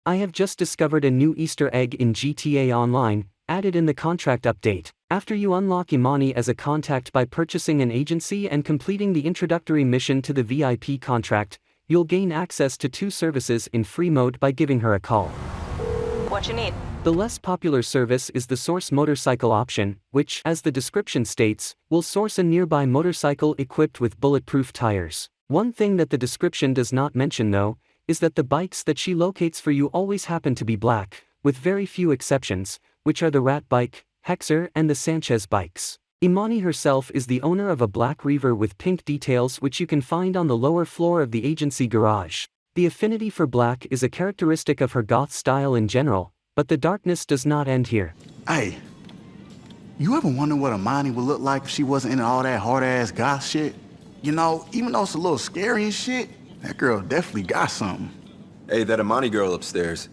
I have just discovered a new Easter egg in GTA Online, added in the contract update. After you unlock Imani as a contact by purchasing an agency and completing the introductory mission to the VIP contract, you'll gain access to 2 services in Freemode by giving her a call. What you need? The less popular service is the source motorcycle option, which, as the description states, will source a nearby motorcycle equipped with bulletproof tires. One thing that the description does not mention though, is that the bikes that she locates for you always happen to be black, with very few exceptions, which are the Rat bike, Hexer and the Sanchez bikes. Imani herself is the owner of a black Reaver with pink details which you can find on the lower floor of the agency garage. The affinity for black is a characteristic of her goth style in general, but the darkness does not end here. Hey, you ever wonder what Imani would look like if she wasn't into all that hard-ass goth shit? You know, even though it's a little scary and shit, that girl definitely got something. Hey, that Imani girl upstairs.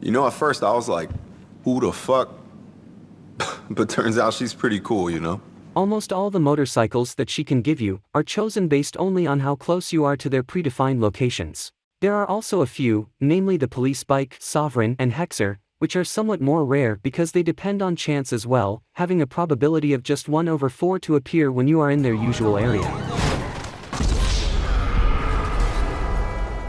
You know, at first I was like, who the fuck? But turns out she's pretty cool, you know? Almost all the motorcycles that she can give you are chosen based only on how close you are to their predefined locations. There are also a few, namely the police bike, Sovereign and Hexer, which are somewhat more rare because they depend on chance as well, having a probability of just 1/4 to appear when you are in their usual area.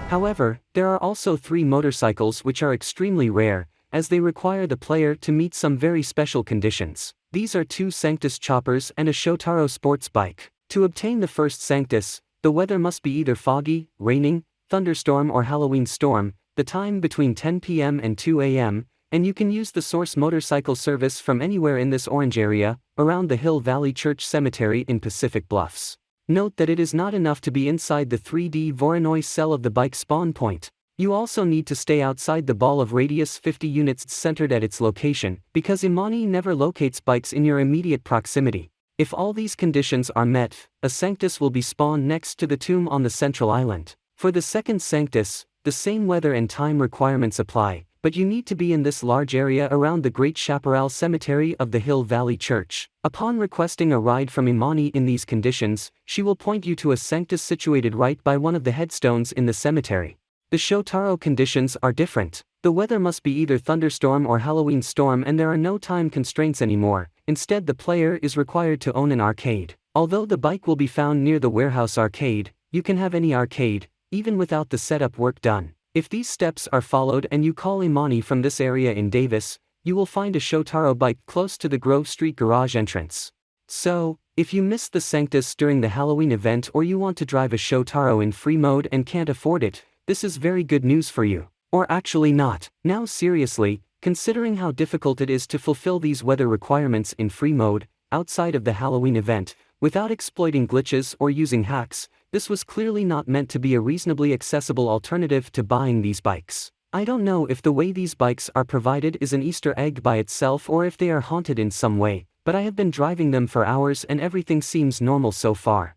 However, there are also 3 motorcycles which are extremely rare, as they require the player to meet some very special conditions. These are 2 Sanctus choppers and a Shotaro sports bike. To obtain the first Sanctus, the weather must be either foggy, raining, thunderstorm or Halloween storm, the time between 10 p.m. and 2 a.m., and you can use the source motorcycle service from anywhere in this orange area, around the Hill Valley Church Cemetery in Pacific Bluffs. Note that it is not enough to be inside the 3D Voronoi cell of the bike spawn point. You also need to stay outside the ball of radius 50 units centered at its location, because Imani never locates bikes in your immediate proximity. If all these conditions are met, a Sanctus will be spawned next to the tomb on the central island. For the second Sanctus, the same weather and time requirements apply, but you need to be in this large area around the Great Chaparral Cemetery of the Hill Valley Church. Upon requesting a ride from Imani in these conditions, she will point you to a Sanctus situated right by one of the headstones in the cemetery. The Shotaro conditions are different. The weather must be either thunderstorm or Halloween storm and there are no time constraints anymore. Instead, the player is required to own an arcade. Although the bike will be found near the warehouse arcade, you can have any arcade, even without the setup work done. If these steps are followed and you call Imani from this area in Davis, you will find a Shotaro bike close to the Grove Street garage entrance. So, if you missed the Sanctus during the Halloween event or you want to drive a Shotaro in Freemode and can't afford it, this is very good news for you. Or actually not. Now seriously, considering how difficult it is to fulfill these weather requirements in Freemode, outside of the Halloween event, without exploiting glitches or using hacks, this was clearly not meant to be a reasonably accessible alternative to buying these bikes. I don't know if the way these bikes are provided is an Easter egg by itself or if they are haunted in some way, but I have been driving them for hours and everything seems normal so far.